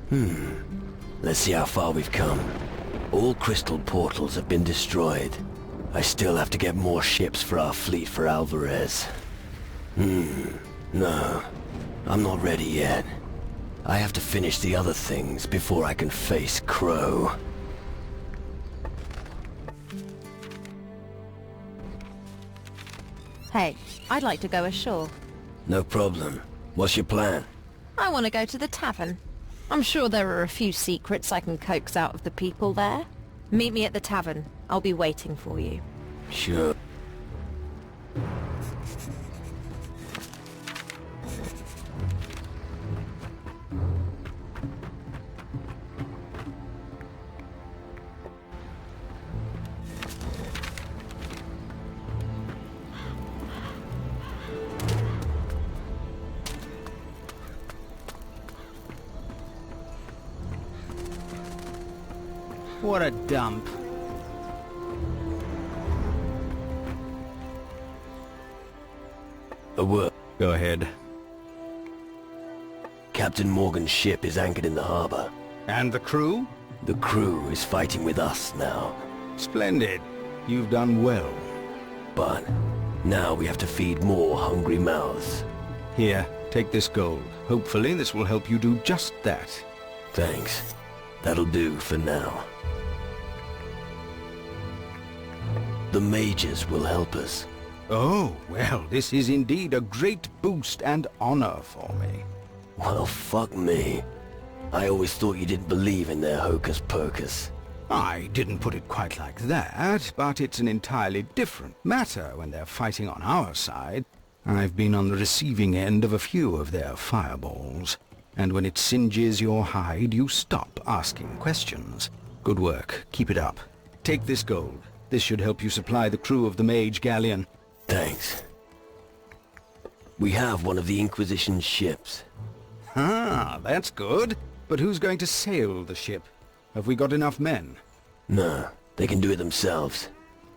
Let's see how far we've come. All crystal portals have been destroyed. I still have to get more ships for our fleet for Alvarez. No. I'm not ready yet. I have to finish the other things before I can face Crow. Hey, I'd like to go ashore. No problem. What's your plan? I want to go to the tavern. I'm sure there are a few secrets I can coax out of the people there. Meet me at the tavern. I'll be waiting for you. Sure. What a dump. A word. Go ahead. Captain Morgan's ship is anchored in the harbor. And the crew? The crew is fighting with us now. Splendid. You've done well. But now we have to feed more hungry mouths. Here, take this gold. Hopefully this will help you do just that. Thanks. That'll do for now. The mages will help us. Oh, well, this is indeed a great boost and honor for me. Well, fuck me. I always thought you didn't believe in their hocus-pocus. I didn't put it quite like that, but it's an entirely different matter when they're fighting on our side. I've been on the receiving end of a few of their fireballs, and when it singes your hide, you stop asking questions. Good work. Keep it up. Take this gold. This should help you supply the crew of the Mage Galleon. Thanks. We have one of the Inquisition's ships. Ah, that's good. But who's going to sail the ship? Have we got enough men? No, they can do it themselves.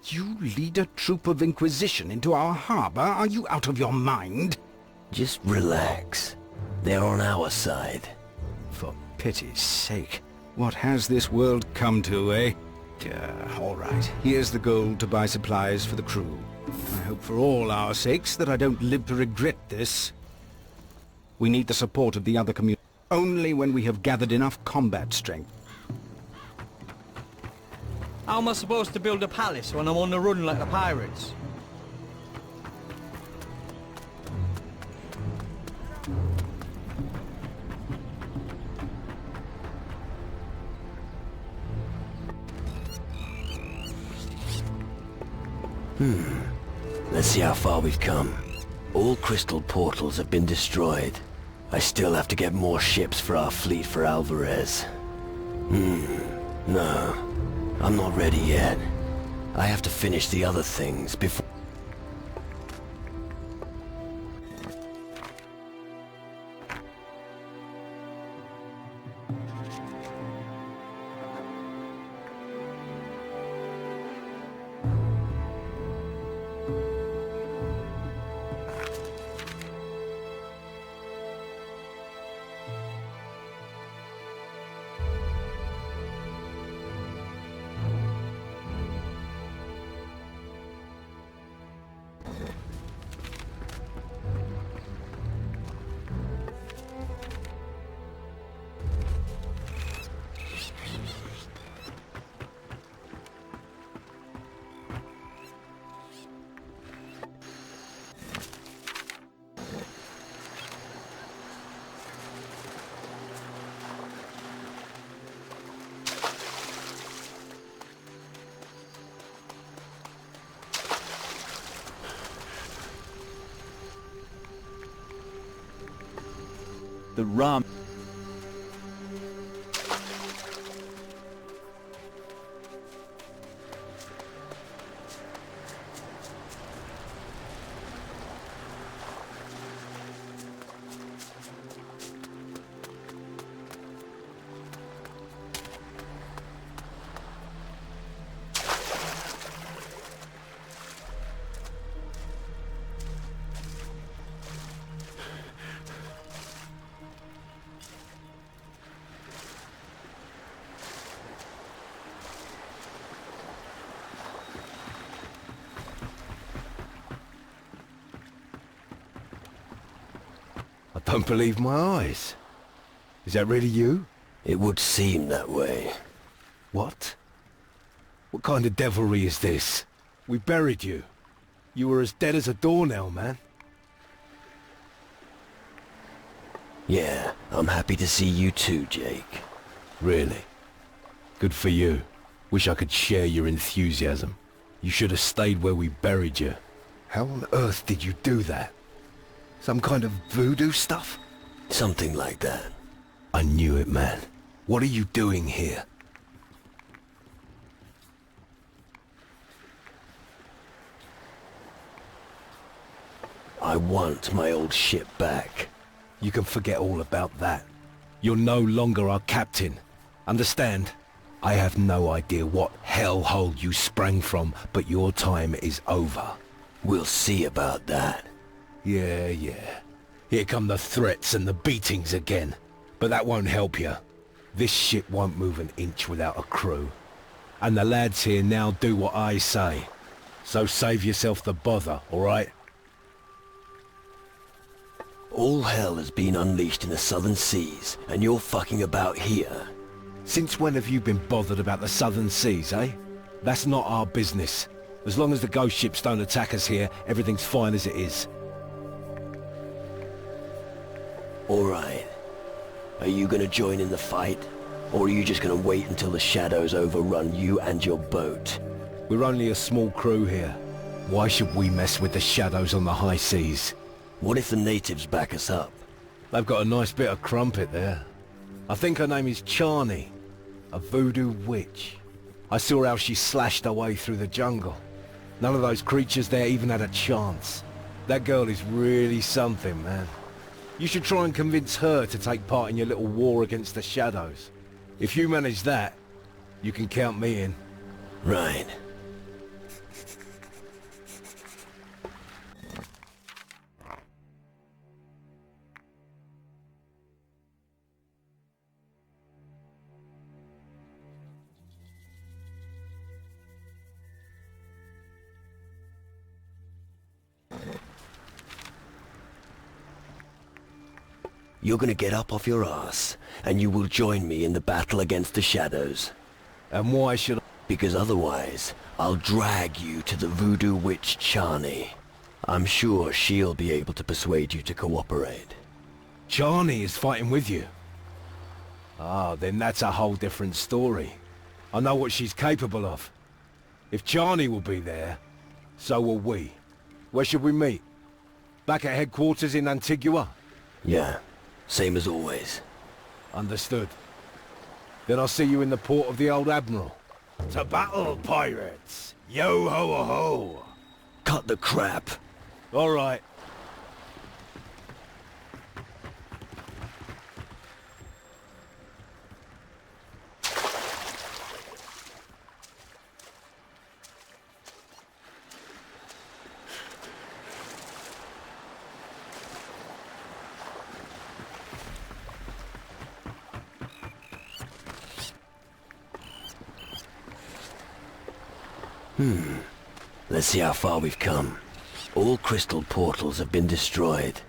You lead a troop of Inquisition into our harbor? Are you out of your mind? Just relax. They're on our side. For pity's sake. What has this world come to, eh? All right. Here's the gold to buy supplies for the crew. I hope for all our sakes that I don't live to regret this. We need the support of the other community. Only when we have gathered enough combat strength. How am I supposed to build a palace when I'm on the run like the pirates? Let's see how far we've come. All crystal portals have been destroyed. I still have to get more ships for our fleet for Alvarez. No. I'm not ready yet. I have to finish the other things before... The rum. Don't believe my eyes. Is that really you? It would seem that way. What? What kind of devilry is this? We buried you. You were as dead as a doornail, man. Yeah, I'm happy to see you too, Jake. Really? Good for you. Wish I could share your enthusiasm. You should have stayed where we buried you. How on earth did you do that? Some kind of voodoo stuff? Something like that. I knew it, man. What are you doing here? I want my old ship back. You can forget all about that. You're no longer our captain. Understand? I have no idea what hellhole you sprang from, but your time is over. We'll see about that. Yeah. Here come the threats and the beatings again. But that won't help you. This ship won't move an inch without a crew. And the lads here now do what I say. So save yourself the bother, alright? All hell has been unleashed in the southern seas, and you're fucking about here. Since when have you been bothered about the southern seas, eh? That's not our business. As long as the ghost ships don't attack us here, everything's fine as it is. Alright. Are you gonna join in the fight? Or are you just gonna wait until the shadows overrun you and your boat? We're only a small crew here. Why should we mess with the shadows on the high seas? What if the natives back us up? They've got a nice bit of crumpet there. I think her name is Charney, a voodoo witch. I saw how she slashed her way through the jungle. None of those creatures there even had a chance. That girl is really something, man. You should try and convince her to take part in your little war against the shadows. If you manage that, you can count me in. Right. You're gonna get up off your ass, and you will join me in the battle against the shadows. And why should I? Because otherwise, I'll drag you to the voodoo witch Charney. I'm sure she'll be able to persuade you to cooperate. Charney is fighting with you. Ah, then that's a whole different story. I know what she's capable of. If Charney will be there, so will we. Where should we meet? Back at headquarters in Antigua? Yeah, same as always. Understood. Then I'll see you in the port of the old Admiral. To battle, pirates! Yo-ho-ho-ho! Cut the crap! All right. Let's see how far we've come. All crystal portals have been destroyed.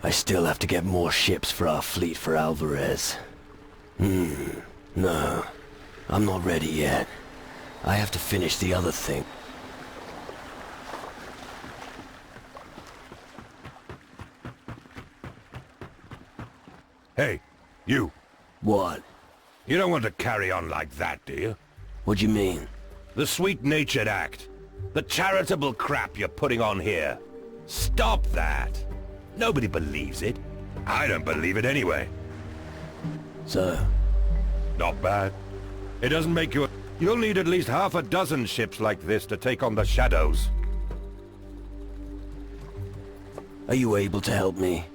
I still have to get more ships for our fleet for Alvarez. No. I'm not ready yet. I have to finish the other thing. Hey, you. What? You don't want to carry on like that, do you? What do you mean? The sweet-natured act. The charitable crap you're putting on here. Stop that. Nobody believes it. I don't believe it anyway. So? Not bad. It doesn't make you... You'll need at least half a dozen ships like this to take on the shadows. Are you able to help me?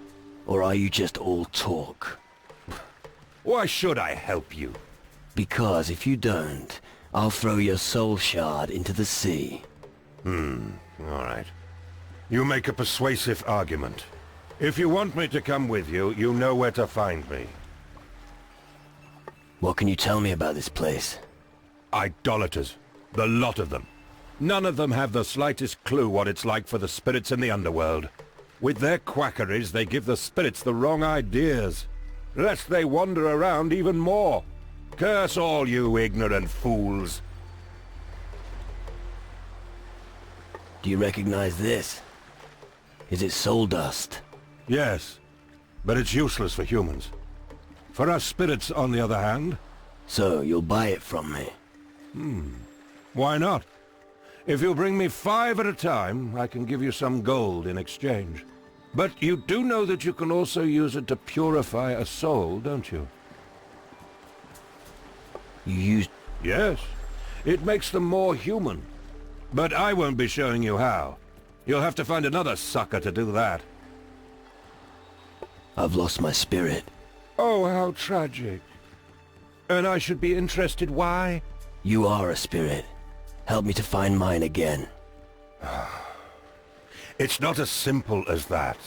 Or are you just all talk? Why should I help you? Because if you don't, I'll throw your soul shard into the sea. All right. You make a persuasive argument. If you want me to come with you, you know where to find me. What can you tell me about this place? Idolaters. The lot of them. None of them have the slightest clue what it's like for the spirits in the underworld. With their quackeries, they give the spirits the wrong ideas, lest they wander around even more. Curse all you ignorant fools. Do you recognize this? Is it soul dust? Yes, but it's useless for humans. For us spirits, on the other hand... So, you'll buy it from me? Why not? If you'll bring me 5 at a time, I can give you some gold in exchange. But you do know that you can also use it to purify a soul, don't you? You used... Yes. It makes them more human. But I won't be showing you how. You'll have to find another sucker to do that. I've lost my spirit. Oh, how tragic. And I should be interested why? You are a spirit. Help me to find mine again. It's not as simple as that.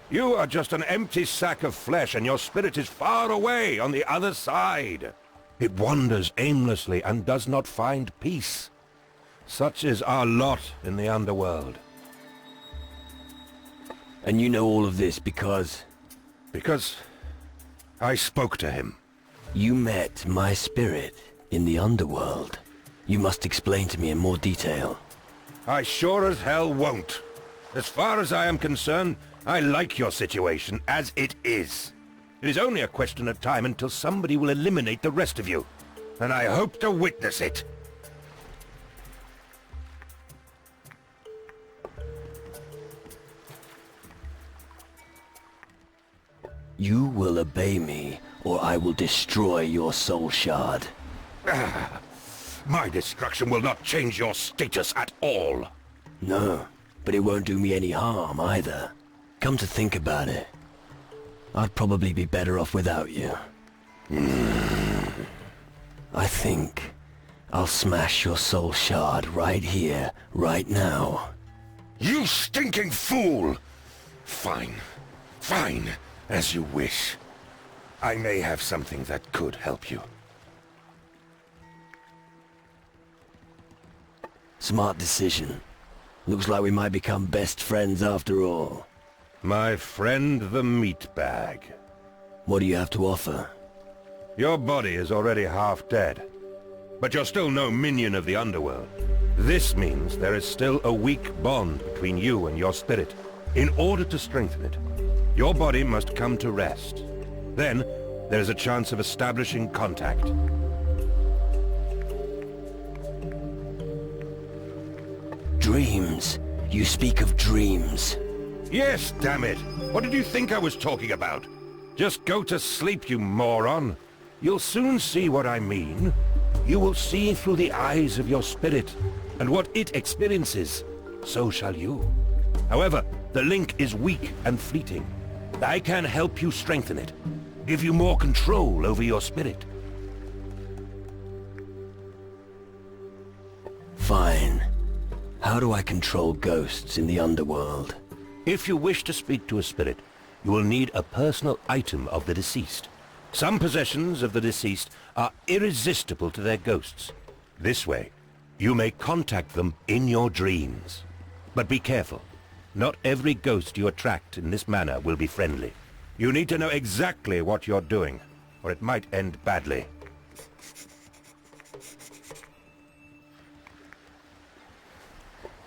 You are just an empty sack of flesh, and your spirit is far away on the other side. It wanders aimlessly and does not find peace. Such is our lot in the underworld. And you know all of this because... Because I spoke to him. You met my spirit in the underworld. You must explain to me in more detail. I sure as hell won't. As far as I am concerned, I like your situation as it is. It is only a question of time until somebody will eliminate the rest of you. And I hope to witness it. You will obey me, or I will destroy your soul shard. My destruction will not change your status at all. No, but it won't do me any harm either. Come to think about it, I'd probably be better off without you. I think I'll smash your soul shard right here, right now. You stinking fool! Fine. Fine. As you wish. I may have something that could help you. Smart decision. Looks like we might become best friends after all. My friend the meatbag. What do you have to offer? Your body is already half dead. But you're still no minion of the underworld. This means there is still a weak bond between you and your spirit. In order to strengthen it, your body must come to rest. Then, there's a chance of establishing contact. Dreams. You speak of dreams. Yes, damn it! What did you think I was talking about? Just go to sleep, you moron. You'll soon see what I mean. You will see through the eyes of your spirit, and what it experiences, so shall you. However, the link is weak and fleeting. I can help you strengthen it, give you more control over your spirit. Fine. How do I control ghosts in the underworld? If you wish to speak to a spirit, you will need a personal item of the deceased. Some possessions of the deceased are irresistible to their ghosts. This way, you may contact them in your dreams. But be careful. Not every ghost you attract in this manner will be friendly. You need to know exactly what you're doing, or it might end badly.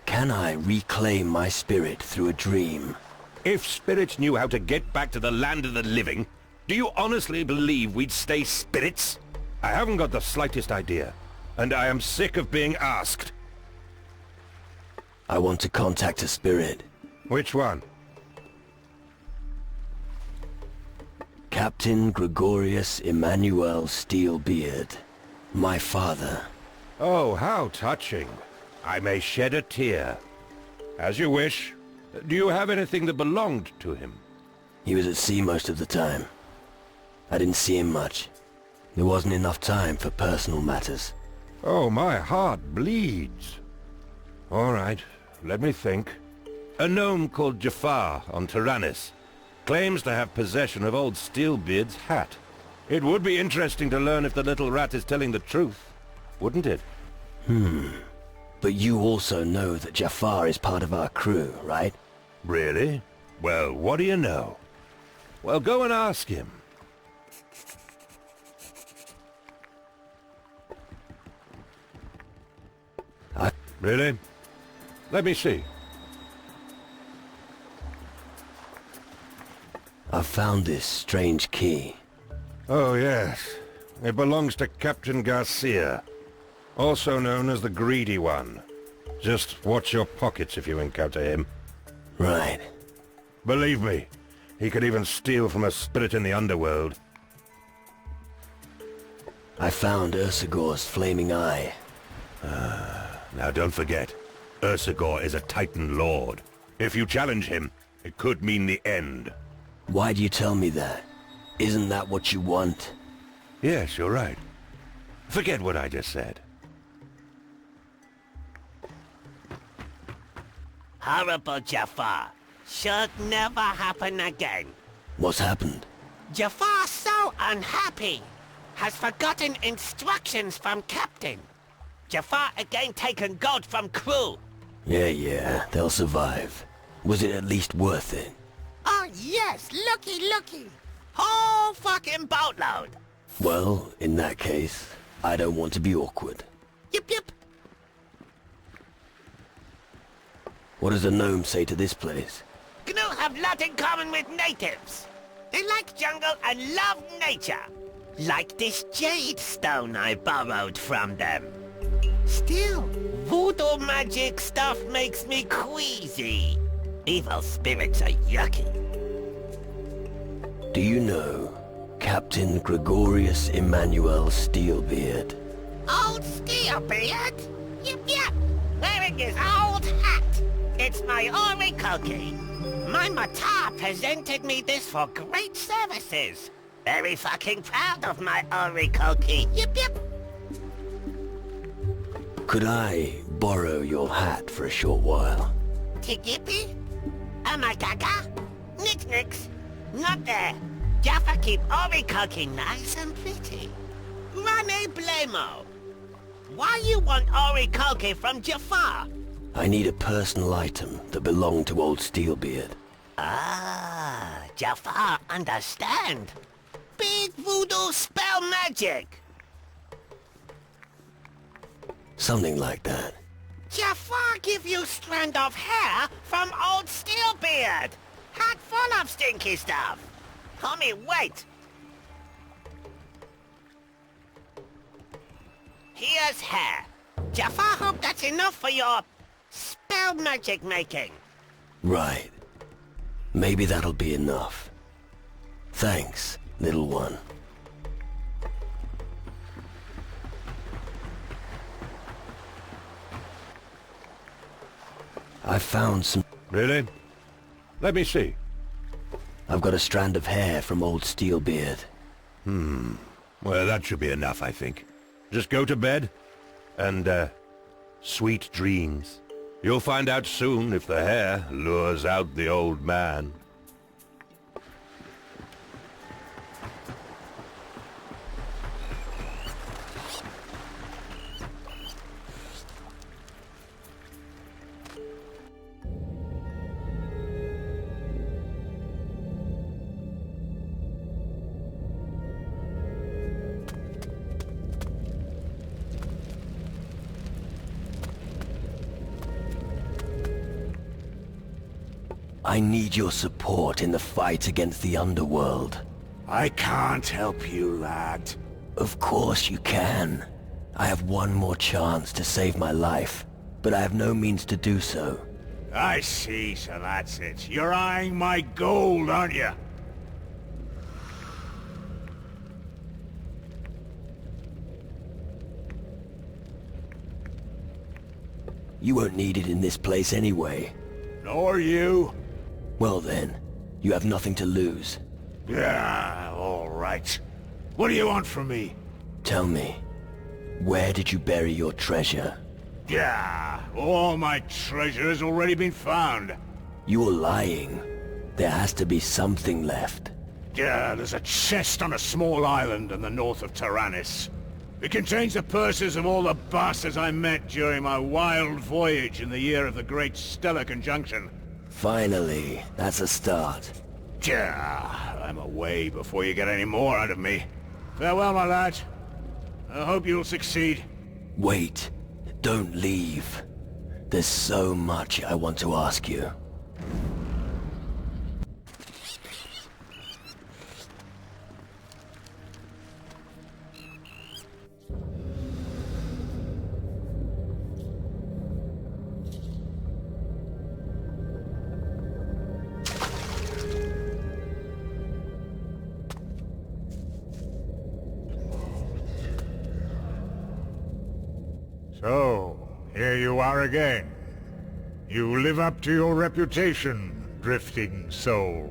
Can I reclaim my spirit through a dream? If spirits knew how to get back to the land of the living, do you honestly believe we'd stay spirits? I haven't got the slightest idea, and I am sick of being asked. I want to contact a spirit. Which one? Captain Gregorius Emmanuel Steelbeard. My father. Oh, how touching. I may shed a tear. As you wish. Do you have anything that belonged to him? He was at sea most of the time. I didn't see him much. There wasn't enough time for personal matters. Oh, my heart bleeds. All right, let me think. A gnome called Jafar on Tyrannus claims to have possession of old Steelbeard's hat. It would be interesting to learn if the little rat is telling the truth, wouldn't it? But you also know that Jafar is part of our crew, right? Really? Well, what do you know? Well, go and ask him. Really? Let me see. I found this strange key. Oh, yes. It belongs to Captain Garcia, also known as the Greedy One. Just watch your pockets if you encounter him. Right. Believe me, he could even steal from a spirit in the underworld. I found Ursagor's flaming eye. Now don't forget, Ursagor is a Titan Lord. If you challenge him, it could mean the end. Why do you tell me that? Isn't that what you want? Yes, you're right. Forget what I just said. Horrible Jafar. Should never happen again. What's happened? Jafar's so unhappy. Has forgotten instructions from Captain. Jafar again taken gold from crew. Yeah, they'll survive. Was it at least worth it? Oh yes, looky. Whole fucking boatload. Well, in that case, I don't want to be awkward. Yep. What does a gnome say to this place? Gnu have lot in common with natives. They like jungle and love nature. Like this jade stone I borrowed from them. Still, voodoo magic stuff makes me queasy. Evil spirits are yucky. Do you know Captain Gregorius Emmanuel Steelbeard? Old Steelbeard? Yep. Wearing his old hat. It's my oracle key. My Matar presented me this for great services. Very fucking proud of my oracle key. Yep. Could I borrow your hat for a short while? Tigippy? Amagaga? Nix. Not there. Jaffa keep oracle key nice and pretty. Rane Blamo. Why you want oracle key from Jafar? I need a personal item that belonged to old Steelbeard. Ah, Jafar understand. Big voodoo spell magic. Something like that. Jafar give you strand of hair from old Steelbeard. Hat full of stinky stuff. Homie, wait. Here's hair. Jafar hope that's enough for your spell magic making. Right. Maybe that'll be enough. Thanks, little one. I found some... Really? Let me see. I've got a strand of hair from old Steelbeard. Well, that should be enough, I think. Just go to bed, and, sweet dreams. You'll find out soon if the hair lures out the old man. I need your support in the fight against the underworld. I can't help you, lad. Of course you can. I have one more chance to save my life, but I have no means to do so. I see, so that's it. You're eyeing my gold, aren't you? You won't need it in this place anyway. Nor you. Well then, you have nothing to lose. Yeah, all right. What do you want from me? Tell me, where did you bury your treasure? Yeah, all my treasure has already been found. You're lying. There has to be something left. Yeah, there's a chest on a small island in the north of Tyrannus. It contains the purses of all the bastards I met during my wild voyage in the year of the Great Stellar Conjunction. Finally, that's a start. I'm away before you get any more out of me. Farewell, my lad. I hope you'll succeed. Wait. Don't leave. There's so much I want to ask you. So, here you are again. You live up to your reputation, drifting soul.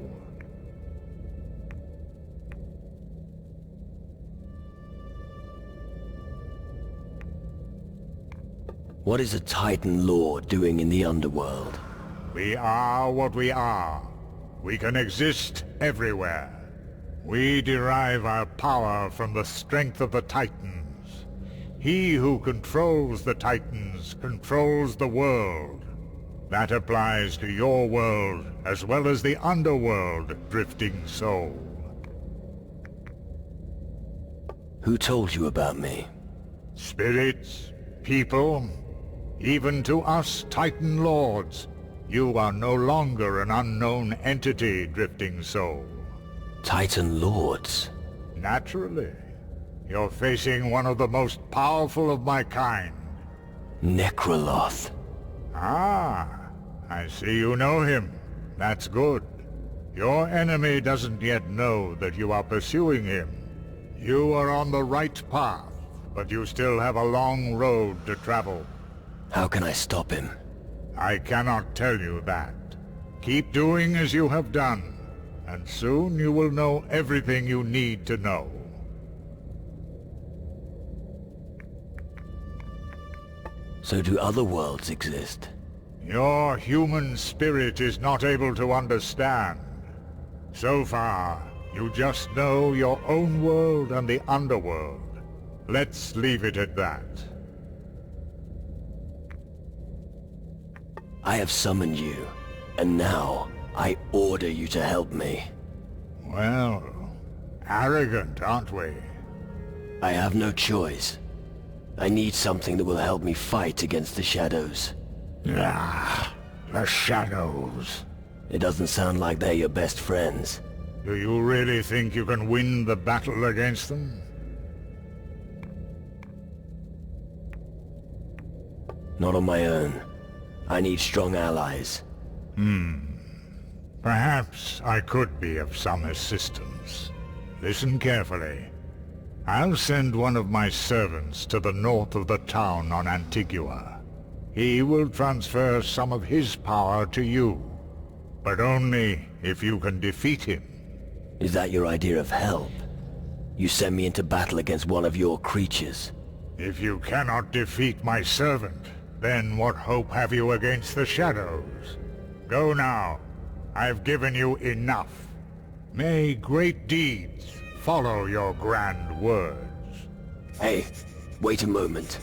What is a Titan Lord doing in the underworld? We are what we are. We can exist everywhere. We derive our power from the strength of the Titans. He who controls the Titans controls the world. That applies to your world as well as the underworld, drifting soul. Who told you about me? Spirits, people, even to us Titan Lords, you are no longer an unknown entity, drifting soul. Titan Lords? Naturally. You're facing one of the most powerful of my kind. Necroloth. Ah, I see you know him. That's good. Your enemy doesn't yet know that you are pursuing him. You are on the right path, but you still have a long road to travel. How can I stop him? I cannot tell you that. Keep doing as you have done, and soon you will know everything you need to know. So do other worlds exist? Your human spirit is not able to understand. So far, you just know your own world and the underworld. Let's leave it at that. I have summoned you, and now I order you to help me. Well, arrogant, aren't we? I have no choice. I need something that will help me fight against the shadows. Ah, the shadows. It doesn't sound like they're your best friends. Do you really think you can win the battle against them? Not on my own. I need strong allies. Perhaps I could be of some assistance. Listen carefully. I'll send one of my servants to the north of the town on Antigua. He will transfer some of his power to you, but only if you can defeat him. Is that your idea of help? You send me into battle against one of your creatures. If you cannot defeat my servant, then what hope have you against the shadows? Go now. I've given you enough. May great deeds follow your grand words. Hey, wait a moment.